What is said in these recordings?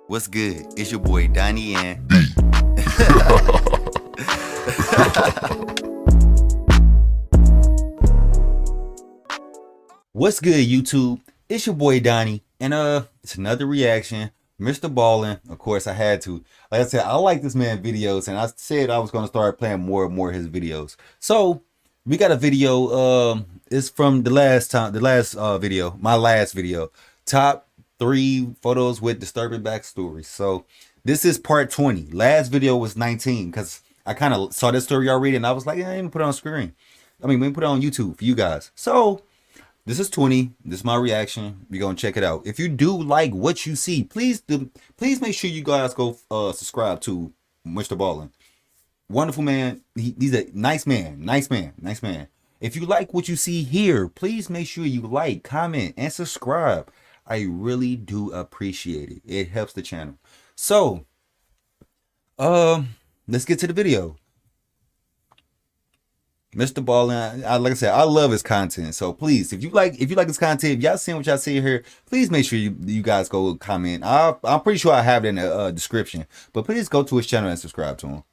What's good? It's your boy Donnie and What's good, YouTube? It's your boy Donnie, and it's another reaction. Mr. Ballen. Of course, I had to. Like I said, I like this man videos, and I said I was gonna start playing more and more of his videos. So we got a video. It's from the last video, my last video. Top 3 photos with disturbing backstories. So this is part 20. Last video was 19 because I kind of saw this story already, and I was like, yeah, I didn't put it on screen. I mean, we put it on YouTube for you guys. So this is 20. This is my reaction. We're gonna check it out. If you do like what you see, please make sure you guys go subscribe to Mr. Ballen. Wonderful man. He's a nice man. Nice man. If you like what you see here, please make sure you like, comment, and subscribe. I really do appreciate it. It helps the channel. So, let's get to the video. Mr. Ballen, like I said, I love his content. So please, if you like his content, if y'all seeing what y'all see here, please make sure you guys go comment. I'm pretty sure I have it in the description, but please go to his channel and subscribe to him.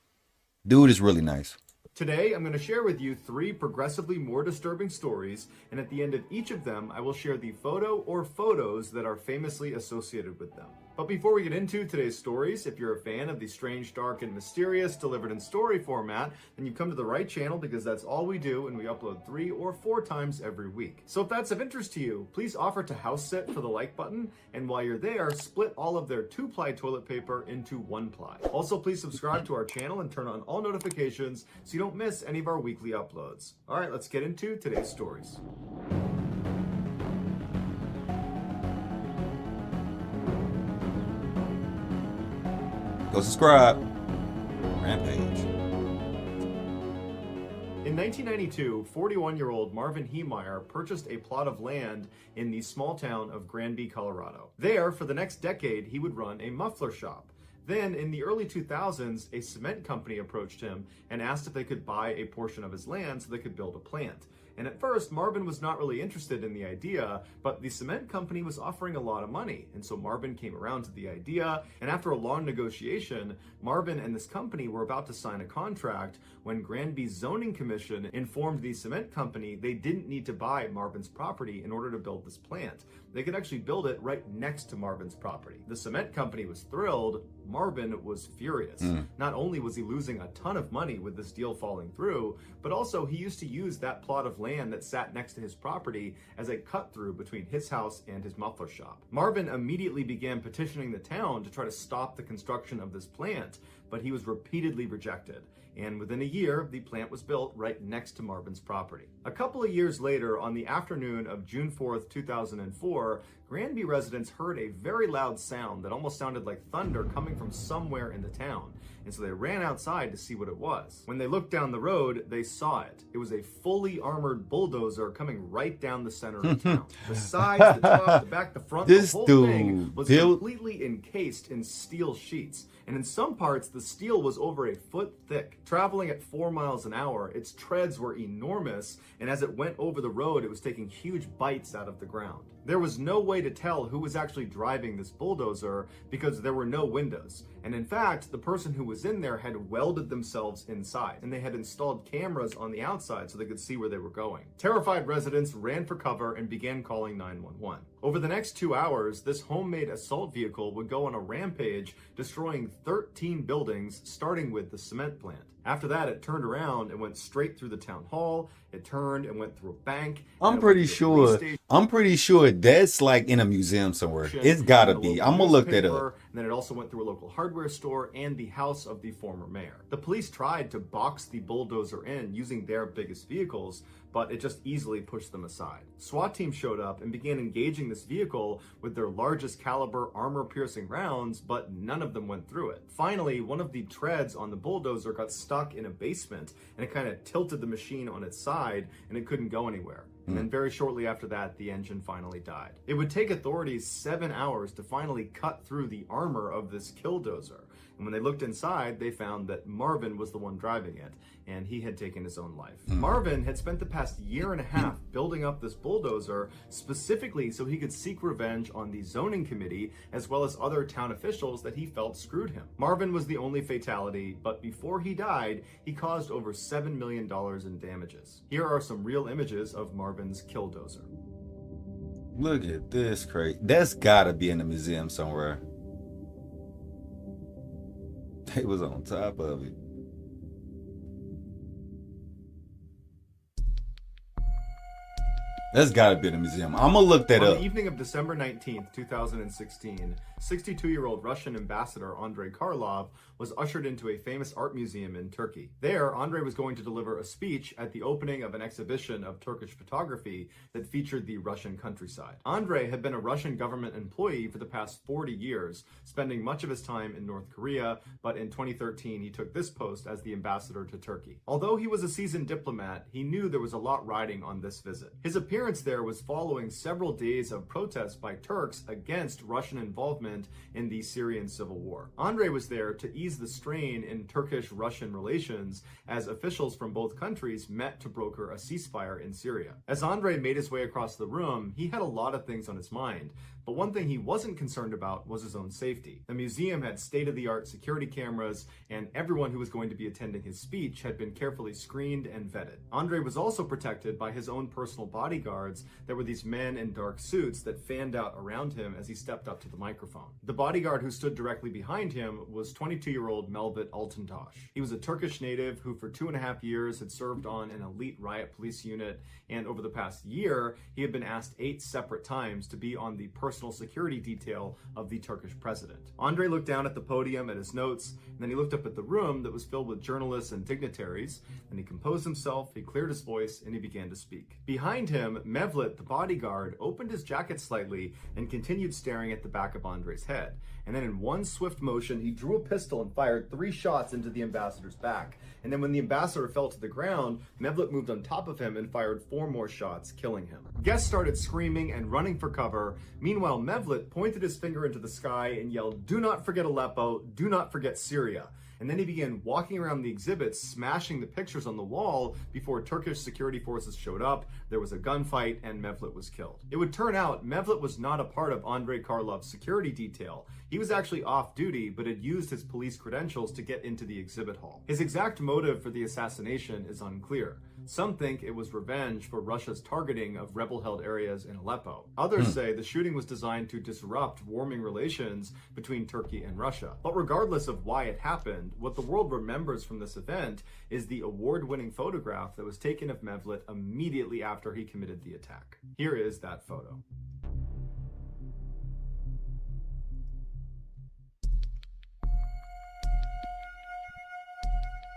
Dude is really nice. Today, I'm going to share with you 3 progressively more disturbing stories, and at the end of each of them, I will share the photo or photos that are famously associated with them. But before we get into today's stories, if you're a fan of the strange, dark, and mysterious delivered in story format, then you've come to the right channel because that's all we do, and we upload 3 or 4 times every week. So if that's of interest to you, please offer to house sit for the like button, and while you're there, split all of their 2-ply toilet paper into 1-ply. Also, please subscribe to our channel and turn on all notifications so you don't miss any of our weekly uploads. All right, let's get into today's stories. Go subscribe. Rampage. In 1992, 41-year-old Marvin Heemeyer purchased a plot of land in the small town of Granby, Colorado. There, for the next decade, he would run a muffler shop. Then, in the early 2000s, a cement company approached him and asked if they could buy a portion of his land so they could build a plant. And at first, Marvin was not really interested in the idea, but the cement company was offering a lot of money. And so Marvin came around to the idea, and after a long negotiation, Marvin and this company were about to sign a contract when Granby's zoning commission informed the cement company they didn't need to buy Marvin's property in order to build this plant. They could actually build it right next to Marvin's property. The cement company was thrilled. Marvin was furious. Not only was he losing a ton of money with this deal falling through, but also he used to use that plot of land that sat next to his property as a cut through between his house and his muffler shop. Marvin immediately began petitioning the town to try to stop the construction of this plant, but he was repeatedly rejected. And within a year, the plant was built right next to Marvin's property. A couple of years later, on the afternoon of June 4th, 2004, Granby residents heard a very loud sound that almost sounded like thunder coming from somewhere in the town. And so they ran outside to see what it was. When they looked down the road, they saw it. It was a fully armored bulldozer coming right down the center of the town. The sides, the top, the back, the front, the whole thing was completely encased in steel sheets. And in some parts, the steel was over a foot thick. Traveling at 4 miles an hour, its treads were enormous, and as it went over the road, it was taking huge bites out of the ground. There was no way to tell who was actually driving this bulldozer because there were no windows. And in fact, the person who was in there had welded themselves inside, and they had installed cameras on the outside so they could see where they were going. Terrified residents ran for cover and began calling 911. Over the next 2 hours, this homemade assault vehicle would go on a rampage, destroying 13 buildings, starting with the cement plant. After that, it turned around and went straight through the town hall. It turned and went through a bank. I'm pretty sure that's like in a museum somewhere. It's gotta be. I'm gonna look that up. And then it also went through a local hardware store and the house of the former mayor. The police tried to box the bulldozer in using their biggest vehicles, but it just easily pushed them aside. SWAT team showed up and began engaging this vehicle with their largest caliber armor-piercing rounds, but none of them went through it. Finally, one of the treads on the bulldozer got stuck in a basement, and it kind of tilted the machine on its side, and it couldn't go anywhere. and then very shortly after that, the engine finally died. It would take authorities 7 hours to finally cut through the armor of this killdozer. And when they looked inside, they found that Marvin was the one driving it, and he had taken his own life. Marvin had spent the past year and a half building up this bulldozer specifically so he could seek revenge on the zoning committee as well as other town officials that he felt screwed him. Marvin was the only fatality, but before he died, he caused over $7 million in damages. Here are some real images of Marvin's killdozer. Look at this crate. That's gotta be in a museum somewhere. They was on top of it. That's gotta be in a museum. I'm gonna look that On up. the evening of December 19th, 2016, 62-year-old Russian ambassador Andrei Karlov was ushered into a famous art museum in Turkey. There, Andrei was going to deliver a speech at the opening of an exhibition of Turkish photography that featured the Russian countryside. Andrei had been a Russian government employee for the past 40 years, spending much of his time in North Korea, but in 2013 he took this post as the ambassador to Turkey. Although he was a seasoned diplomat, he knew there was a lot riding on this visit. His appearance there was following several days of protests by Turks against Russian involvement in the Syrian civil war. Andrei was there to ease the strain in Turkish-Russian relations as officials from both countries met to broker a ceasefire in Syria. As Andrei made his way across the room, he had a lot of things on his mind, but one thing he wasn't concerned about was his own safety. The museum had state-of-the-art security cameras, and everyone who was going to be attending his speech had been carefully screened and vetted. Andrei was also protected by his own personal bodyguards that were these men in dark suits that fanned out around him as he stepped up to the microphone. The bodyguard who stood directly behind him was 22-year-old Melvit Altuntaş. He was a Turkish native who for 2.5 years had served on an elite riot police unit, and over the past year, he had been asked 8 separate times to be on the personal security detail of the Turkish president. Andrei looked down at the podium at his notes, and then he looked up at the room that was filled with journalists and dignitaries, and he composed himself, he cleared his voice, and he began to speak. Behind him, Mevlut, the bodyguard, opened his jacket slightly and continued staring at the back of Andrei's head. And then in one swift motion, he drew a pistol and fired 3 shots into the ambassador's back. And then when the ambassador fell to the ground, Mevlut moved on top of him and fired 4 more shots, killing him. Guests started screaming and running for cover. Meanwhile, Mevlut pointed his finger into the sky and yelled, "Do not forget Aleppo, do not forget Syria." And then he began walking around the exhibit, smashing the pictures on the wall before Turkish security forces showed up. There was a gunfight, and Mevlut was killed. It would turn out Mevlut was not a part of Andrei Karlov's security detail. He was actually off duty, but had used his police credentials to get into the exhibit hall. His exact motive for the assassination is unclear. Some think it was revenge for Russia's targeting of rebel-held areas in Aleppo. Others say the shooting was designed to disrupt warming relations between Turkey and Russia. But regardless of why it happened, what the world remembers from this event is the award-winning photograph that was taken of Mevlut immediately after he committed the attack. Here is that photo.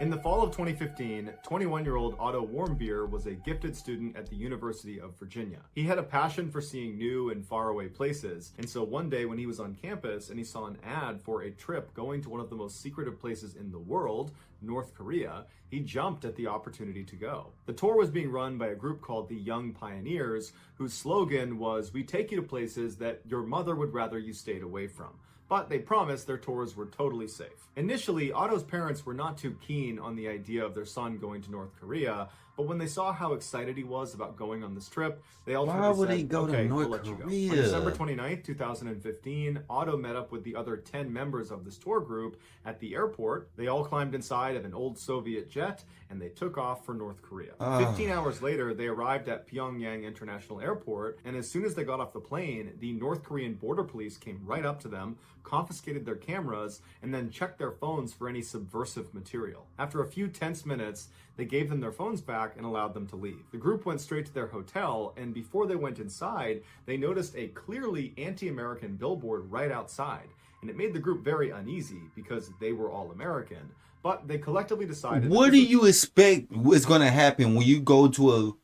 In the fall of 2015, 21-year-old Otto Warmbier was a gifted student at the University of Virginia. He had a passion for seeing new and faraway places, and so one day when he was on campus and he saw an ad for a trip going to one of the most secretive places in the world, North Korea, he jumped at the opportunity to go. The tour was being run by a group called the Young Pioneers, whose slogan was, "We take you to places that your mother would rather you stayed away from." But they promised their tours were totally safe. Initially, Otto's parents were not too keen on the idea of their son going to North Korea, but when they saw how excited he was about going on this trip, they ultimately Why would said, he go "Okay, to North we'll let you go." Korea? On December 29th, 2015, Otto met up with the other 10 members of this tour group at the airport. They all climbed inside of an old Soviet jet, and they took off for North Korea. 15 hours later, they arrived at Pyongyang International Airport, and as soon as they got off the plane, the North Korean border police came right up to them, confiscated their cameras, and then checked their phones for any subversive material. After a few tense minutes, they gave them their phones back and allowed them to leave. The group went straight to their hotel, and before they went inside, they noticed a clearly anti-American billboard right outside. And it made the group very uneasy because they were all American. But they collectively decided... What do you expect is going to happen when you go to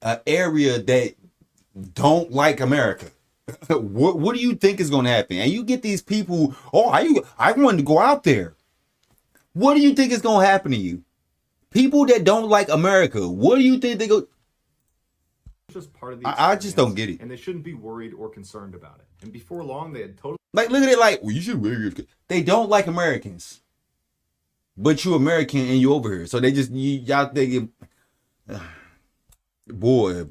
a area that don't like America? What do you think is going to happen? And you get these people, I wanted to go out there. What do you think is going to happen to you? People that don't like America, what do you think they go... just part of the I just don't experience, get it. and they shouldn't be worried or concerned about it. And before long, they had totally Like, look at it like, well, you should wear your. They don't like Americans, but you American and you over here, so they just y'all thinking, boy,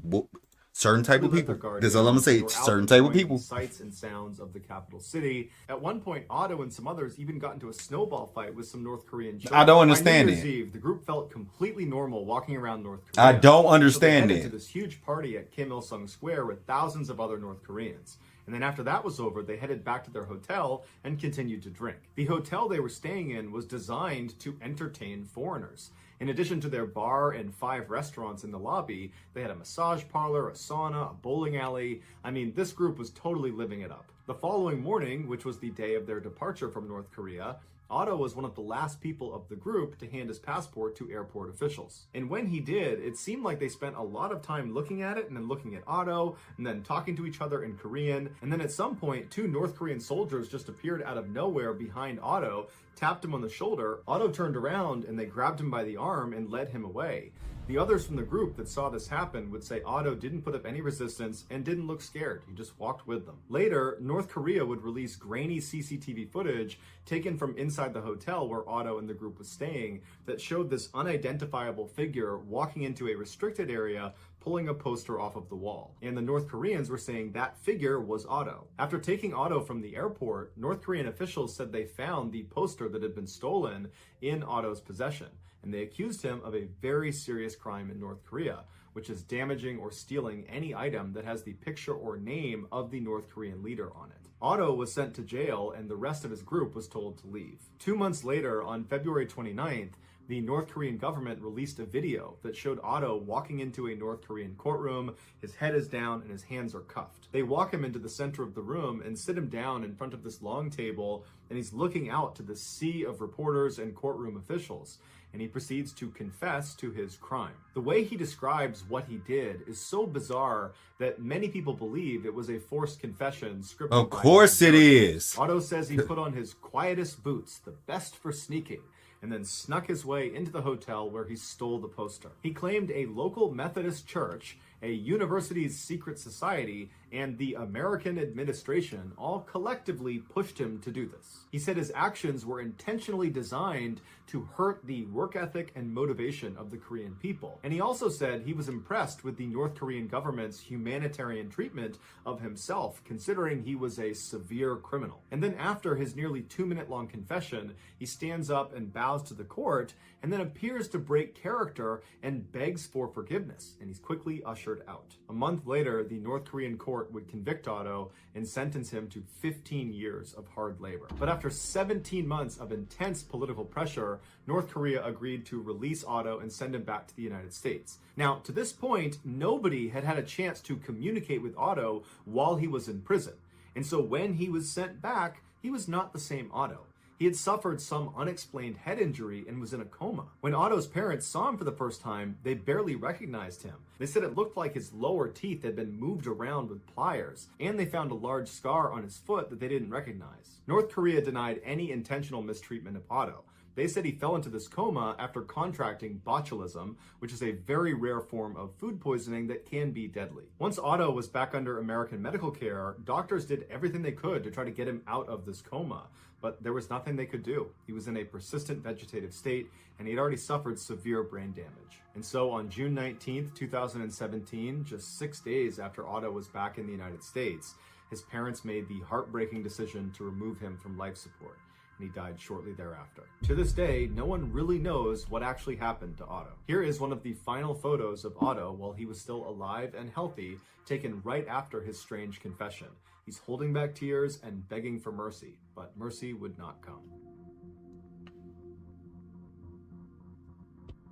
certain type of let their people. guard That's all I'm down. gonna say. They were out Certain type of enjoying people. the sights and sounds of the capital city. At one point, Otto and some others even got into a snowball fight with some North Korean children. I don't understand By New Year's it. Eve, the group felt completely normal walking around North Korea. I don't So understand they headed it. to this huge party at Kim Il Sung Square with thousands of other North Koreans. And then after that was over, they headed back to their hotel and continued to drink. The hotel they were staying in was designed to entertain foreigners. In addition to their bar and 5 restaurants in the lobby, they had a massage parlor, a sauna, a bowling alley. I mean, this group was totally living it up. The following morning, which was the day of their departure from North Korea, Otto was one of the last people of the group to hand his passport to airport officials. And when he did, it seemed like they spent a lot of time looking at it and then looking at Otto and then talking to each other in Korean. And then at some point, 2 North Korean soldiers just appeared out of nowhere behind Otto, tapped him on the shoulder. Otto turned around and they grabbed him by the arm and led him away. The others from the group that saw this happen would say Otto didn't put up any resistance and didn't look scared. He just walked with them. Later, North Korea would release grainy CCTV footage taken from inside the hotel where Otto and the group was staying that showed this unidentifiable figure walking into a restricted area, pulling a poster off of the wall. And the North Koreans were saying that figure was Otto. After taking Otto from the airport, North Korean officials said they found the poster that had been stolen in Otto's possession. And they accused him of a very serious crime in North Korea, which is damaging or stealing any item that has the picture or name of the North Korean leader on it. Otto was sent to jail and the rest of his group was told to leave. 2 months later, on February 29th, the North Korean government released a video that showed Otto walking into a North Korean courtroom. His head is down and his hands are cuffed. They walk him into the center of the room and sit him down in front of this long table, and he's looking out to the sea of reporters and courtroom officials. And he proceeds to confess to his crime. The way he describes what he did is so bizarre that many people believe it was a forced confession scripted. Of course it is. Otto says he put on his quietest boots, the best for sneaking, and then snuck his way into the hotel where he stole the poster. He claimed a local Methodist church, a university's secret society, and the American administration all collectively pushed him to do this. He said his actions were intentionally designed to hurt the work ethic and motivation of the Korean people. And he also said he was impressed with the North Korean government's humanitarian treatment of himself, considering he was a severe criminal. And then after his nearly 2-minute long confession, he stands up and bows to the court, and then appears to break character and begs for forgiveness, and he's quickly ushered out. A month later, the North Korean court would convict Otto and sentence him to 15 years of hard labor. But after 17 months of intense political pressure, North Korea agreed to release Otto and send him back to the United States. Now, to this point, nobody had had a chance to communicate with Otto while he was in prison. And so when he was sent back, he was not the same Otto. He had suffered some unexplained head injury and was in a coma. When Otto's parents saw him for the first time, they barely recognized him. They said it looked like his lower teeth had been moved around with pliers, and they found a large scar on his foot that they didn't recognize. North Korea denied any intentional mistreatment of Otto. They said he fell into this coma after contracting botulism, which is a very rare form of food poisoning that can be deadly. Once Otto was back under American medical care, doctors did everything they could to try to get him out of this coma, but there was nothing they could do. He was in a persistent vegetative state, and he had already suffered severe brain damage. And so on June 19th, 2017, just 6 days after Otto was back in the United States, his parents made the heartbreaking decision to remove him from life support. He died shortly thereafter. To this day, no one really knows what actually happened to Otto. Here is one of the final photos of Otto while he was still alive and healthy, taken right after his strange confession. He's holding back tears and begging for mercy, but mercy would not come.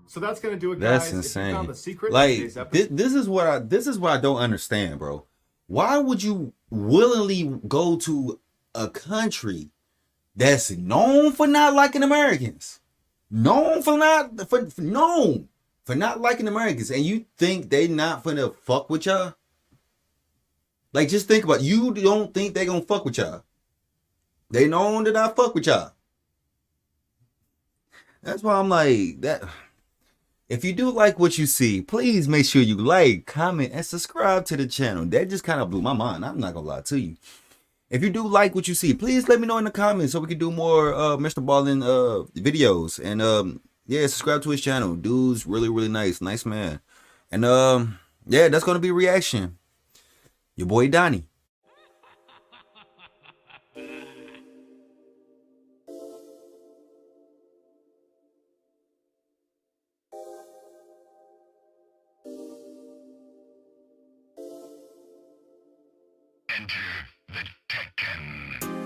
So that's gonna do it, guys. That's insane. If you found the secret like in today's episode, this is what I don't understand, bro. Why would you willingly go to a country that's known for not liking Americans, known for not liking Americans, and you think they not finna fuck with y'all? Like, just think about it. You don't think they gonna fuck with y'all. They known to not fuck with y'all. That's why I'm like that. If you do like what you see, please make sure you like, comment, and subscribe to the channel. That just kind of blew my mind. I'm not gonna lie to you. If you do like what you see, please let me know in the comments so we can do more Mr. Ballen videos. And yeah, subscribe to his channel. Dude's really, really nice. Nice man. And yeah, that's gonna be reaction. Your boy Donnie. Enter the Tekken.